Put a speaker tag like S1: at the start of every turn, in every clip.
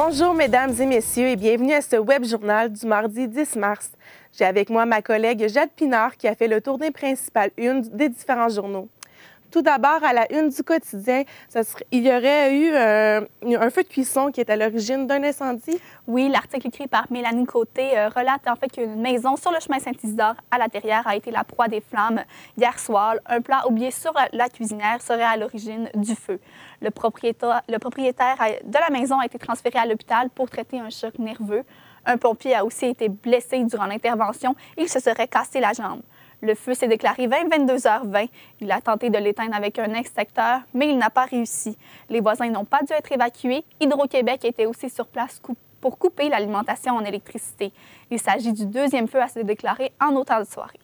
S1: Bonjour mesdames et messieurs et bienvenue à ce web journal du mardi 10 mars. J'ai avec moi ma collègue Jade Pinard qui a fait le tournée principal une des différents journaux. Tout d'abord, à la une du quotidien, il y aurait eu un feu de cuisson qui est à l'origine d'un incendie.
S2: Oui, l'article écrit par Mélanie Côté relate en fait qu'une maison sur le chemin Saint-Isidore à La Terrière a été la proie des flammes hier soir. Un plat oublié sur la cuisinière serait à l'origine du feu. Le propriétaire de la maison a été transféré à l'hôpital pour traiter un choc nerveux. Un pompier a aussi été blessé durant l'intervention. Il se serait cassé la jambe. Le feu s'est déclaré vers 22h20. Il a tenté de l'éteindre avec un extincteur, mais il n'a pas réussi. Les voisins n'ont pas dû être évacués. Hydro-Québec était aussi sur place pour couper l'alimentation en électricité. Il s'agit du deuxième feu à se déclarer en autant de soirée.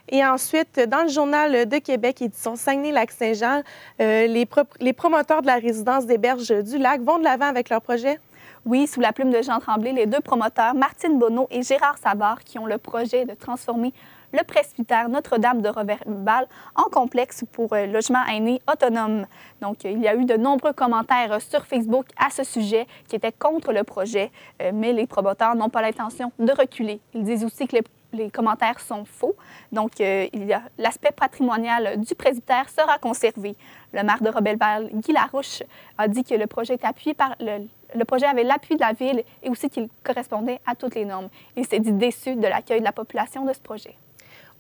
S1: Et ensuite, dans le Journal de Québec, édition Saguenay-Lac-Saint-Jean, les promoteurs de la résidence des Berges du Lac vont de l'avant avec leur projet.
S2: Oui, sous la plume de Jean Tremblay, les deux promoteurs, Martine Bonneau et Gérard Savard, qui ont le projet de transformer le presbytère Notre-Dame de Roberval en complexe pour logement aîné autonome. Donc, il y a eu de nombreux commentaires sur Facebook à ce sujet qui étaient contre le projet, mais les promoteurs n'ont pas l'intention de reculer. Ils disent aussi que les commentaires sont faux. Donc, l'aspect patrimonial du presbytère sera conservé. Le maire de Roberval, Guy Larouche, a dit que le projet était appuyé par le projet avait l'appui de la Ville et aussi qu'il correspondait à toutes les normes. Il s'est dit déçu de l'accueil de la population de ce projet.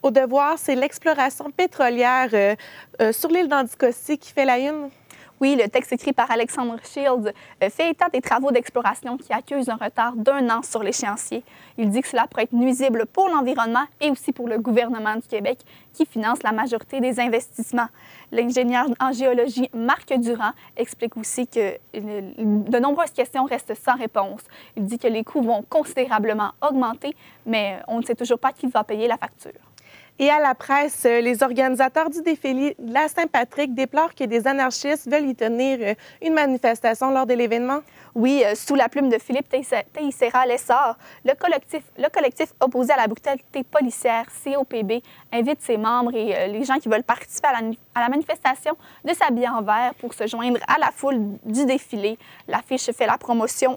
S1: Au devoir, c'est l'exploration pétrolière sur l'île d'Anticosti qui fait la une.
S2: Oui, le texte écrit par Alexandre Shields fait état des travaux d'exploration qui accusent un retard d'1 an sur l'échéancier. Il dit que cela pourrait être nuisible pour l'environnement et aussi pour le gouvernement du Québec qui finance la majorité des investissements. L'ingénieur en géologie Marc Durand explique aussi que de nombreuses questions restent sans réponse. Il dit que les coûts vont considérablement augmenter, mais on ne sait toujours pas qui va payer la facture.
S1: Et à la presse, les organisateurs du défilé de la Saint-Patrick déplorent que des anarchistes veulent y tenir une manifestation lors de l'événement.
S2: Oui, sous la plume de Philippe Teixeira-Lessard, le collectif opposé à la brutalité policière, COPB, invite ses membres et les gens qui veulent participer à la manifestation de s'habiller en vert pour se joindre à la foule du défilé. L'affiche fait la promotion.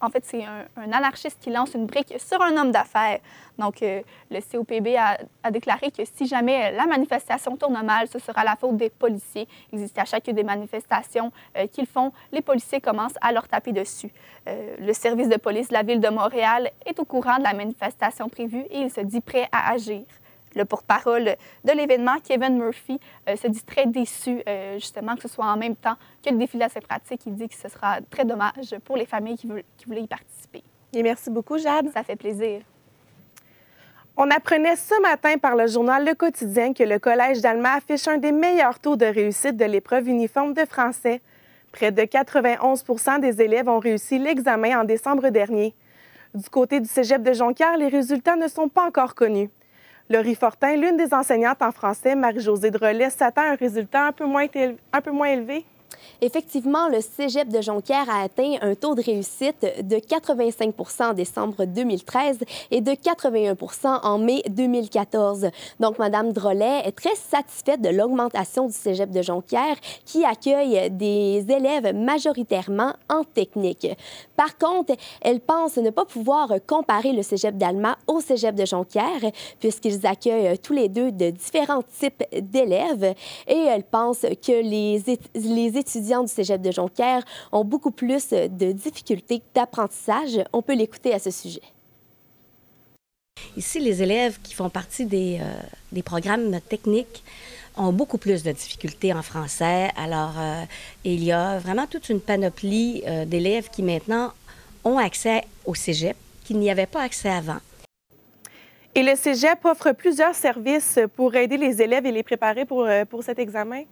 S2: En fait, c'est un anarchiste qui lance une brique sur un homme d'affaires. Donc, le COPB a déclaré que si jamais la manifestation tourne mal, ce sera la faute des policiers. Il existe à chacune des manifestations qu'ils font, les policiers commencent à leur taper dessus. Le service de police de la Ville de Montréal est au courant de la manifestation prévue et il se dit prêt à agir. Le porte-parole de l'événement, Kevin Murphy, se dit très déçu, justement, que ce soit en même temps que le défilé à Saint-Pratique. Il dit que ce sera très dommage pour les familles qui voulaient y participer.
S1: Et merci beaucoup, Jade.
S2: Ça fait plaisir.
S1: On apprenait ce matin par le journal Le Quotidien que le Collège d'Alma affiche un des meilleurs taux de réussite de l'épreuve uniforme de français. Près de 91 % des élèves ont réussi l'examen en décembre dernier. Du côté du cégep de Jonquière, les résultats ne sont pas encore connus. Laurie Fortin, l'une des enseignantes en français, Marie-Josée Drolet, s'attend à un résultat un peu moins élevé.
S3: Effectivement, le cégep de Jonquière a atteint un taux de réussite de 85 % en décembre 2013 et de 81 % en mai 2014. Donc, Mme Drolet est très satisfaite de l'augmentation du cégep de Jonquière qui accueille des élèves majoritairement en technique. Par contre, elle pense ne pas pouvoir comparer le cégep d'Alma au cégep de Jonquière puisqu'ils accueillent tous les deux de différents types d'élèves et elle pense que les étudiants du cégep de Jonquière ont beaucoup plus de difficultés d'apprentissage. On peut l'écouter à ce sujet.
S4: Ici, les élèves qui font partie des programmes techniques ont beaucoup plus de difficultés en français. Alors, il y a vraiment toute une panoplie d'élèves qui maintenant ont accès au cégep, qui n'y avaient pas accès avant.
S1: Et le cégep offre plusieurs services pour aider les élèves et les préparer pour cet examen?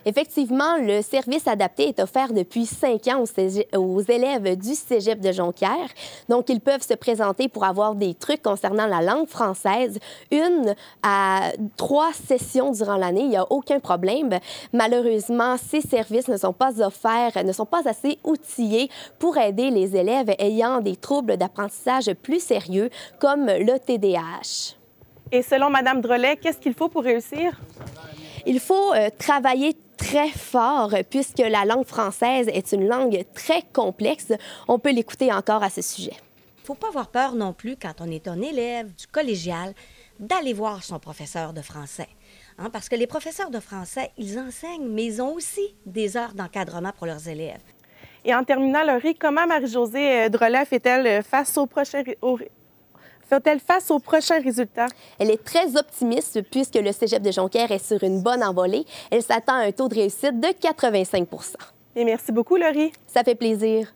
S3: Effectivement, le service adapté est offert depuis 5 ans aux élèves du cégep de Jonquière. Donc, ils peuvent se présenter pour avoir des trucs concernant la langue française, 1 à 3 sessions durant l'année. Il n'y a aucun problème. Malheureusement, ces services ne sont pas offerts, ne sont pas assez outillés pour aider les élèves ayant des troubles d'apprentissage plus sérieux, comme le TDAH.
S1: Et selon Mme Drolet, qu'est-ce qu'il faut pour réussir?
S3: Il faut travailler très fort puisque la langue française est une langue très complexe. On peut l'écouter encore à ce sujet.
S4: Il ne faut pas avoir peur non plus, quand on est un élève du collégial, d'aller voir son professeur de français. Hein, parce que les professeurs de français, ils enseignent, mais ils ont aussi des heures d'encadrement pour leurs élèves.
S1: Et en terminant, Laurie, comment Marie-Josée Drolet fait-elle face aux prochains résultats?
S3: Elle est très optimiste puisque le cégep de Jonquière est sur une bonne envolée. Elle s'attend à un taux de réussite de 85 %.
S1: Et merci beaucoup, Laurie.
S3: Ça fait plaisir.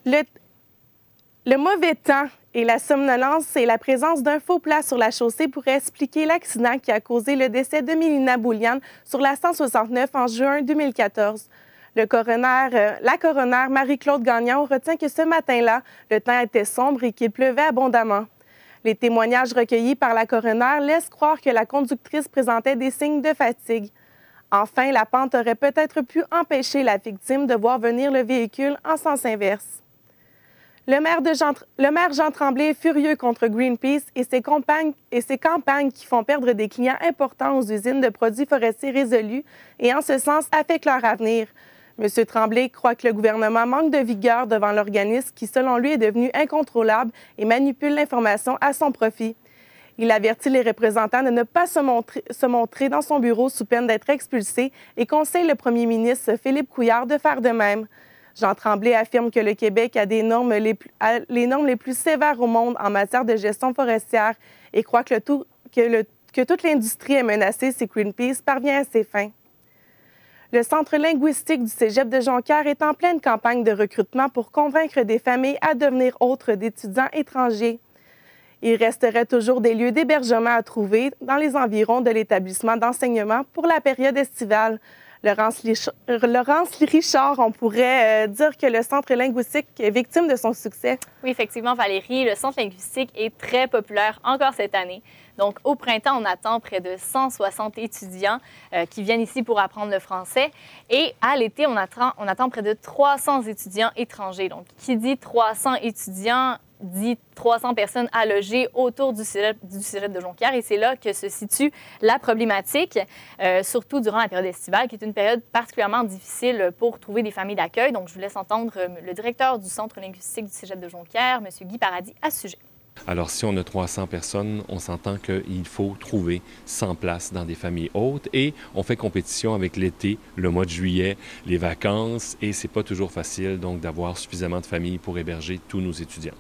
S1: Le mauvais temps et la somnolence et la présence d'un faux plat sur la chaussée pourraient expliquer l'accident qui a causé le décès de Mélina Bouliane sur la 169 en juin 2014. La coroner Marie-Claude Gagnon retient que ce matin-là, le temps était sombre et qu'il pleuvait abondamment. Les témoignages recueillis par la coroner laissent croire que la conductrice présentait des signes de fatigue. Enfin, la pente aurait peut-être pu empêcher la victime de voir venir le véhicule en sens inverse. Le maire Jean Tremblay est furieux contre Greenpeace et ses campagnes qui font perdre des clients importants aux usines de produits forestiers résolus et en ce sens affectent leur avenir. M. Tremblay croit que le gouvernement manque de vigueur devant l'organisme qui, selon lui, est devenu incontrôlable et manipule l'information à son profit. Il avertit les représentants de ne pas se montrer dans son bureau sous peine d'être expulsés et conseille le premier ministre Philippe Couillard de faire de même. Jean Tremblay affirme que le Québec a les normes les plus sévères au monde en matière de gestion forestière et croit que toute l'industrie est menacée si Greenpeace parvient à ses fins. Le Centre linguistique du cégep de Jonquière est en pleine campagne de recrutement pour convaincre des familles à devenir hôtes d'étudiants étrangers. Il resterait toujours des lieux d'hébergement à trouver dans les environs de l'établissement d'enseignement pour la période estivale. Laurence Richard, on pourrait dire que le Centre linguistique est victime de son succès.
S2: Oui, effectivement, Valérie, le Centre linguistique est très populaire encore cette année. Donc, au printemps, on attend près de 160 étudiants qui viennent ici pour apprendre le français. Et à l'été, on attend près de 300 étudiants étrangers. Donc, qui dit 300 étudiants dit 300 personnes à loger autour du cégep de Jonquière. Et c'est là que se situe la problématique, surtout durant la période estivale, qui est une période particulièrement difficile pour trouver des familles d'accueil. Donc, je vous laisse entendre le directeur du Centre linguistique du cégep de Jonquière, M. Guy Paradis, à ce sujet.
S5: Alors, si on a 300 personnes, on s'entend qu'il faut trouver 100 places dans des familles hautes et on fait compétition avec l'été, le mois de juillet, les vacances et c'est pas toujours facile donc d'avoir suffisamment de familles pour héberger tous nos étudiants.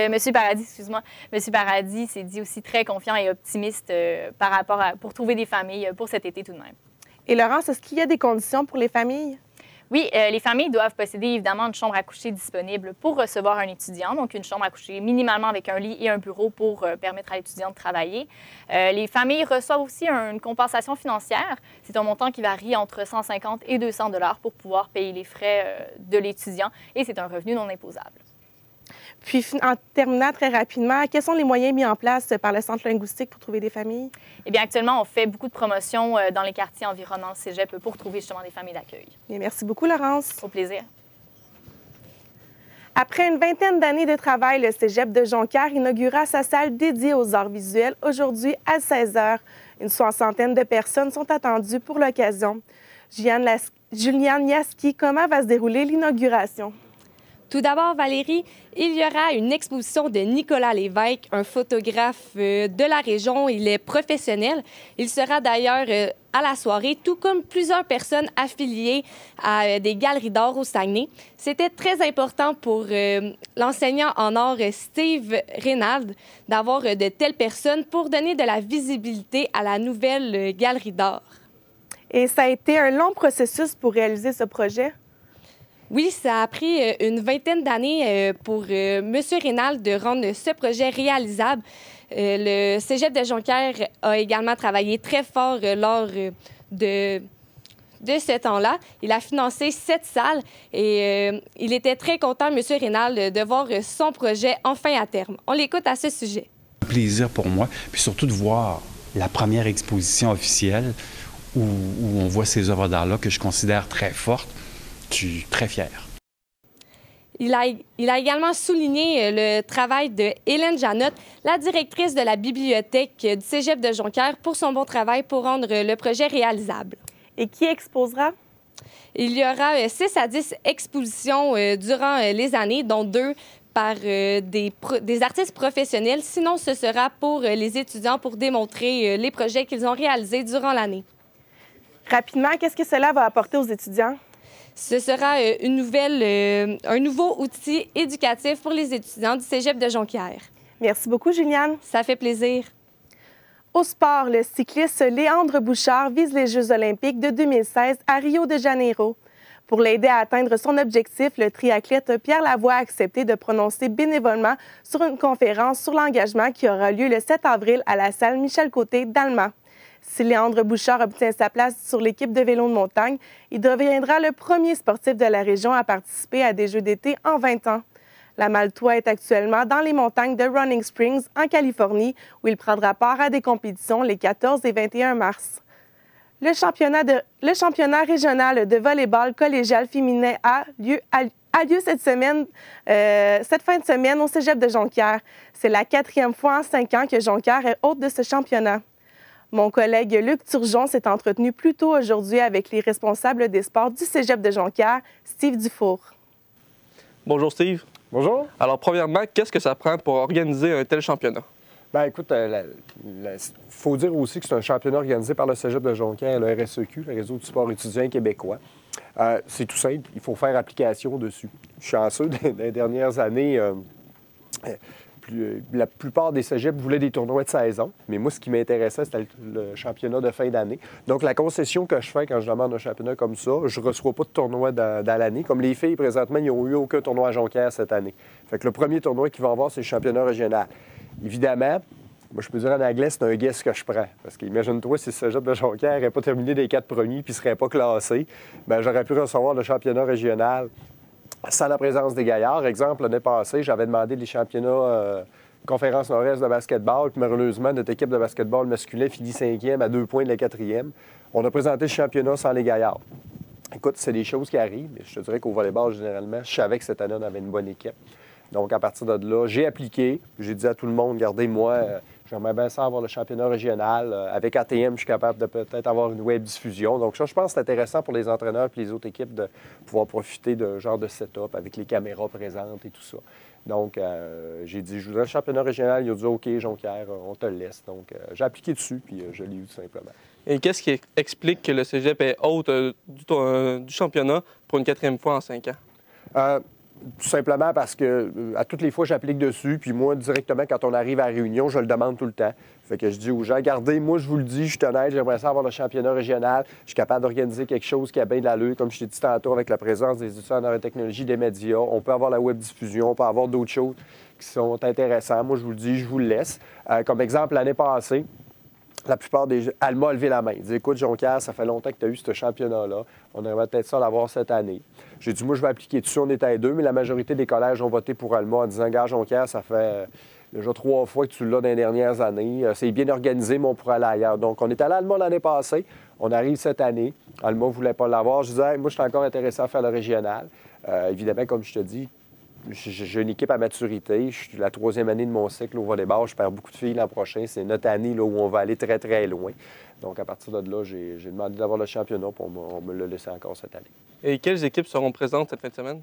S2: Monsieur Paradis, excuse-moi. Monsieur Paradis s'est dit aussi très confiant et optimiste pour trouver des familles pour cet été tout de même.
S1: Et Laurence, est-ce qu'il y a des conditions pour les familles?
S2: Oui, les familles doivent posséder évidemment une chambre à coucher disponible pour recevoir un étudiant, donc une chambre à coucher minimalement avec un lit et un bureau pour permettre à l'étudiant de travailler. Les familles reçoivent aussi une compensation financière. C'est un montant qui varie entre 150 et 200 $ pour pouvoir payer les frais de l'étudiant et c'est un revenu non imposable.
S1: Puis, en terminant très rapidement, quels sont les moyens mis en place par le Centre linguistique pour trouver des familles?
S2: Eh bien, actuellement, on fait beaucoup de promotions dans les quartiers environnants le cégep pour trouver justement des familles d'accueil.
S1: Merci beaucoup, Laurence.
S2: Au plaisir.
S1: Après une vingtaine d'années de travail, le cégep de Jonquière inaugura sa salle dédiée aux arts visuels aujourd'hui à 16 h. Une soixantaine de personnes sont attendues pour l'occasion. Juliane Yaski, comment va se dérouler l'inauguration?
S6: Tout d'abord, Valérie, il y aura une exposition de Nicolas Lévesque, un photographe de la région. Il est professionnel. Il sera d'ailleurs à la soirée, tout comme plusieurs personnes affiliées à des galeries d'art au Saguenay. C'était très important pour l'enseignant en art Steve Reynald d'avoir de telles personnes pour donner de la visibilité à la nouvelle galerie d'art.
S1: Et ça a été un long processus pour réaliser ce projet?
S6: Oui, ça a pris une vingtaine d'années pour M. Reynald de rendre ce projet réalisable. Le cégep de Jonquière a également travaillé très fort lors de ce temps-là. Il a financé 7 salles et il était très content, M. Reynald, de voir son projet enfin à terme. On l'écoute à ce sujet.
S7: Un plaisir pour moi, puis surtout de voir la première exposition officielle où on voit ces œuvres d'art-là que je considère très fortes. Je suis très fier.
S6: Il a également souligné le travail de Hélène Janotte, la directrice de la bibliothèque du Cégep de Jonquière, pour son bon travail pour rendre le projet réalisable.
S1: Et qui exposera?
S6: Il y aura 6 à 10 expositions durant les années, dont 2 par des artistes professionnels. Sinon, ce sera pour les étudiants pour démontrer les projets qu'ils ont réalisés durant l'année.
S1: Rapidement, qu'est-ce que cela va apporter aux étudiants?
S6: Ce sera un nouveau outil éducatif pour les étudiants du Cégep de Jonquière.
S1: Merci beaucoup, Juliane.
S6: Ça fait plaisir.
S1: Au sport, le cycliste Léandre Bouchard vise les Jeux olympiques de 2016 à Rio de Janeiro. Pour l'aider à atteindre son objectif, le triathlète Pierre Lavoie a accepté de prononcer bénévolement sur une conférence sur l'engagement qui aura lieu le 7 avril à la salle Michel-Côté d'Alma. Si Léandre Bouchard obtient sa place sur l'équipe de vélo de montagne, il deviendra le premier sportif de la région à participer à des Jeux d'été en 20 ans. La Maltois est actuellement dans les montagnes de Running Springs, en Californie, où il prendra part à des compétitions les 14 et 21 mars. Le championnat régional de volley-ball collégial féminin a lieu cette fin de semaine au Cégep de Jonquière. C'est la 4e fois en 5 ans que Jonquière est hôte de ce championnat. Mon collègue Luc Turgeon s'est entretenu plus tôt aujourd'hui avec les responsables des sports du Cégep de Jonquière, Steve Dufour.
S8: Bonjour Steve.
S9: Bonjour.
S8: Alors premièrement, qu'est-ce que ça prend pour organiser un tel championnat?
S9: Bien, écoute, il faut dire aussi que c'est un championnat organisé par le Cégep de Jonquière et le RSEQ, le Réseau du sport étudiant québécois. C'est tout simple, il faut faire application dessus. Je suis chanceux, dans les dernières années, la plupart des cégeps voulaient des tournois de saison, mais moi, ce qui m'intéressait, c'était le championnat de fin d'année. Donc, la concession que je fais quand je demande un championnat comme ça, je ne reçois pas de tournoi dans l'année. Comme les filles, présentement, ils n'ont eu aucun tournoi à Jonquière cette année. Fait que le premier tournoi qu'ils vont avoir, c'est le championnat régional. Évidemment, moi, je peux dire en anglais, c'est un guess que je prends. Parce qu'imagine-toi, si le Cégep de Jonquière n'avait pas terminé des 4 premiers puis ne serait pas classé, bien, j'aurais pu recevoir le championnat régional sans la présence des gaillards. Exemple, l'année passée, j'avais demandé les championnats conférence nord-est de basketball. Puis malheureusement, notre équipe de basketball masculin finit 5e à 2 points de la 4e. On a présenté le championnat sans les gaillards. Écoute, c'est des choses qui arrivent. Mais je te dirais qu'au volleyball, généralement, je savais que cette année, on avait une bonne équipe. Donc, à partir de là, j'ai appliqué. J'ai dit à tout le monde, regardez, moi, j'aimerais bien ça avoir le championnat régional. Avec ATM, je suis capable de peut-être avoir une web diffusion. Donc, ça, je pense que c'est intéressant pour les entraîneurs et les autres équipes de pouvoir profiter d'un genre de setup avec les caméras présentes et tout ça. Donc, j'ai dit, je voudrais le championnat régional. Il a dit, OK, Jonquière, on te le laisse. Donc, j'ai appliqué dessus, puis je l'ai eu tout simplement.
S8: Et qu'est-ce qui explique que le Cégep est hôte du championnat pour une 4e fois en 5 ans?
S9: Tout simplement parce que à toutes les fois, j'applique dessus. Puis moi, directement, quand on arrive à la réunion, je le demande tout le temps. Fait que je dis aux gens, regardez, moi, je vous le dis, je suis honnête, j'aimerais ça avoir le championnat régional. Je suis capable d'organiser quelque chose qui a bien de l'allure. Comme je t'ai dit tantôt, avec la présence des étudiants dans la technologie, des médias, on peut avoir la web diffusion, on peut avoir d'autres choses qui sont intéressantes. Moi, je vous le dis, je vous le laisse. Comme exemple, l'année passée, la plupart des... Alma a levé la main. Il dit, écoute, Jonquière, ça fait longtemps que tu as eu ce championnat-là. On aimerait peut-être ça l'avoir cette année. J'ai dit, moi, je vais appliquer dessus. On était à 2, mais la majorité des collèges ont voté pour Alma en disant, gars, Jonquière, ça fait déjà 3 fois que tu l'as dans les dernières années. C'est bien organisé, mais on pourrait aller ailleurs. Donc, on est allé à Alma l'année passée. On arrive cette année. Alma ne voulait pas l'avoir. Je disais, hey, moi, je suis encore intéressé à faire le régional. Évidemment, comme je te dis, j'ai une équipe à maturité. Je suis la 3e année de mon cycle au volleyball. Je perds beaucoup de filles l'an prochain. C'est notre année là, où on va aller très, très loin. Donc, à partir de là, j'ai demandé d'avoir le championnat, puis on me l'a laissé encore cette année.
S8: Et quelles équipes seront présentes cette fin de semaine?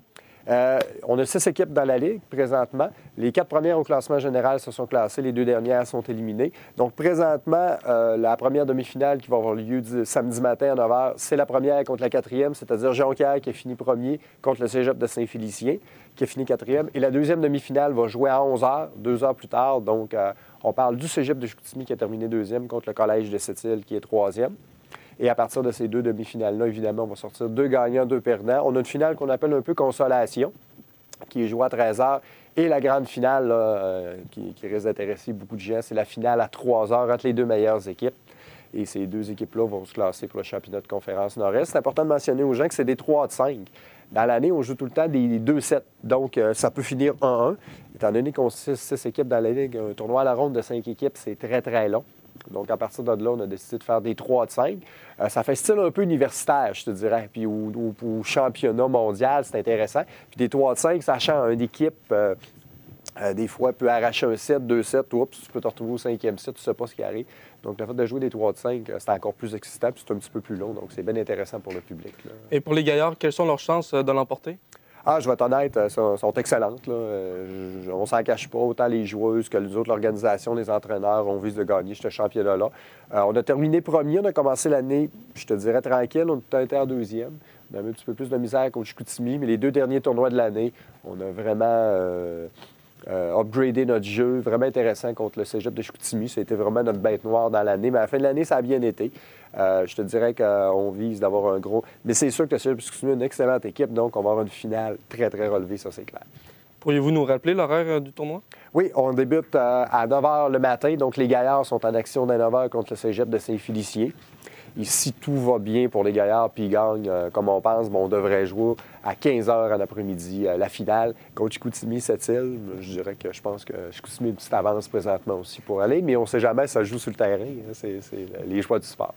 S9: On a 6 équipes dans la Ligue présentement. Les 4 premières au classement général se sont classées. Les 2 dernières sont éliminées. Donc, présentement, la première demi-finale qui va avoir lieu samedi matin à 9h, c'est la première contre la 4e, c'est-à-dire Jonquière qui a fini premier contre le Cégep de Saint-Félicien, qui a fini 4e. Et la 2e demi-finale va jouer à 11h, 2 heures plus tard. Donc, on parle du Cégep de Chicoutimi qui a terminé 2e contre le Collège de Sept-Îles qui est 3e. Et à partir de ces 2 demi-finales-là, évidemment, on va sortir 2 gagnants, 2 perdants. On a une finale qu'on appelle un peu consolation, qui est jouée à 13h. Et la grande finale, là, qui risque d'intéresser beaucoup de gens, c'est la finale à 3h entre les 2 meilleures équipes. Et ces 2 équipes-là vont se classer pour le championnat de conférence Nord-Est. C'est important de mentionner aux gens que c'est des 3 de 5. Dans l'année, on joue tout le temps des 2 sets. Donc, ça peut finir 1-1. Étant donné qu'on a 6 équipes dans la Ligue, un tournoi à la ronde de 5 équipes, c'est très, très long. Donc, à partir de là, on a décidé de faire des 3 de 5. Ça fait style un peu universitaire, je te dirais. Puis au championnat mondial, c'est intéressant. Puis des 3 de 5, sachant une équipe, des fois, peut arracher un set, 2 sets, oups, tu peux te retrouver au 5e set, tu ne sais pas ce qui arrive. Donc, le fait de jouer des 3 de 5, c'est encore plus excitant, puis c'est un petit peu plus long. Donc, c'est bien intéressant pour le public, là.
S8: Et pour les gaillards, quelles sont leurs chances de l'emporter?
S9: Ah, je vais être honnête, elles sont excellentes, là. On s'en cache pas, autant les joueuses que les autres, l'organisation, les entraîneurs, on vise de gagner ce championnat-là. On a terminé premier, on a commencé l'année, je te dirais, tranquille, on était en 2e. On avait un petit peu plus de misère qu'au Chicoutimi, mais les 2 derniers tournois de l'année, on a vraiment upgradé notre jeu, vraiment intéressant contre le Cégep de Chicoutimi. Ça a été vraiment notre bête noire dans l'année, mais à la fin de l'année, ça a bien été. Je te dirais qu'on vise d'avoir un gros... Mais c'est sûr que le Cégep de Chicoutimi est une excellente équipe, donc on va avoir une finale très, très relevée, ça c'est clair.
S8: Pourriez-vous nous rappeler l'horaire du tournoi?
S9: Oui, on débute à 9 h le matin, donc les gaillards sont en action dès 9 h contre le Cégep de Saint-Félicien. Et si tout va bien pour les gaillards puis ils gagnent comme on pense, on devrait jouer à 15 h en après-midi la finale contre Chicoutimi, Sept-Îles. Je dirais que je pense que Chicoutimi a une petite avance présentement aussi pour aller, mais on ne sait jamais, ça joue sur le terrain. Hein, c'est les choix du sport.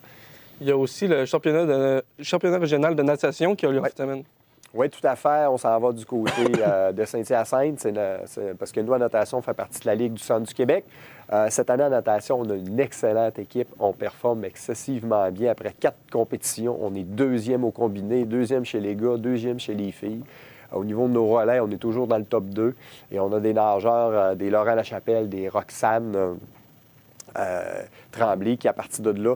S8: Il y a aussi le championnat régional de natation qui a lieu cette semaine.
S9: Oui, tout à fait. On s'en va du côté de Saint-Hyacinthe, parce que nous, en natation, on fait partie de la Ligue du Centre du Québec. Cette année, en natation, on a une excellente équipe. On performe excessivement bien. Après 4 compétitions, on est 2e au combiné, 2e chez les gars, 2e chez les filles. Au niveau de nos relais, on est toujours dans le top 2. Et on a des nageurs, des Laurent Lachapelle, des Roxane Tremblay, qui, à partir de là,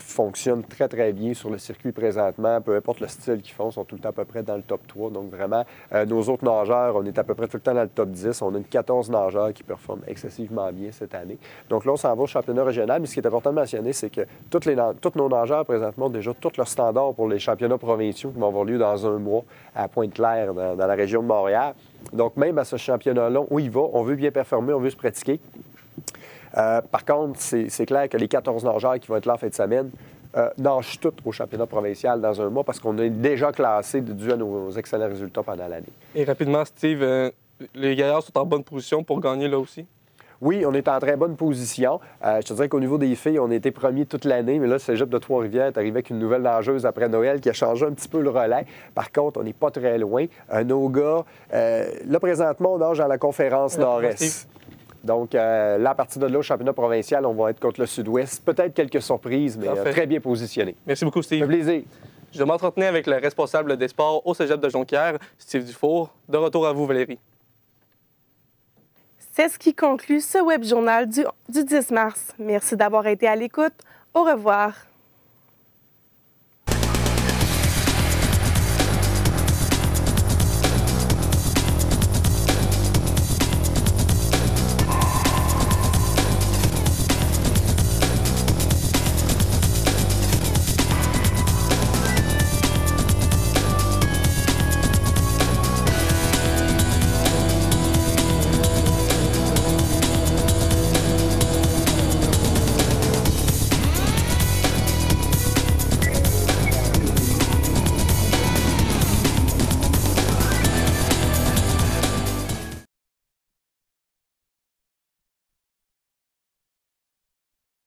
S9: fonctionnent très, très bien sur le circuit présentement. Peu importe le style qu'ils font, sont tout le temps à peu près dans le top 3. Donc, vraiment, nos autres nageurs, on est à peu près tout le temps dans le top 10. On a une 14 nageurs qui performent excessivement bien cette année. Donc là, on s'en va au championnat régional. Mais ce qui est important de mentionner, c'est que tous nos nageurs, présentement, ont déjà tous leurs standards pour les championnats provinciaux qui vont avoir lieu dans un mois à Pointe-Claire, dans la région de Montréal. Donc, même à ce championnat-là, on y va. On veut bien performer, on veut se pratiquer. Par contre, c'est clair que les 14 nageurs qui vont être là en fin de semaine nagent tous au championnat provincial dans un mois parce qu'on est déjà classé dû à nos excellents résultats pendant l'année. Et
S8: rapidement, Steve, les gaillards sont en bonne position pour gagner là aussi?
S9: Oui, on est en très bonne position. Je te dirais qu'au niveau des filles, on a été premiers toute l'année, mais là, le Cégep de Trois-Rivières est arrivé avec une nouvelle nageuse après Noël qui a changé un petit peu le relais. Par contre, on n'est pas très loin. Nos gars, là, présentement, on nage dans la conférence Nord-Est. Donc, là, à partir de là, au championnat provincial, on va être contre le Sud-Ouest. Peut-être quelques surprises, mais très bien positionnés.
S8: Merci beaucoup, Steve.
S9: Ça fait plaisir.
S8: Je m'entretenais avec le responsable des sports au Cégep de Jonquière, Steve Dufour. De retour à vous, Valérie.
S1: C'est ce qui conclut ce web journal du 10 mars. Merci d'avoir été à l'écoute. Au revoir.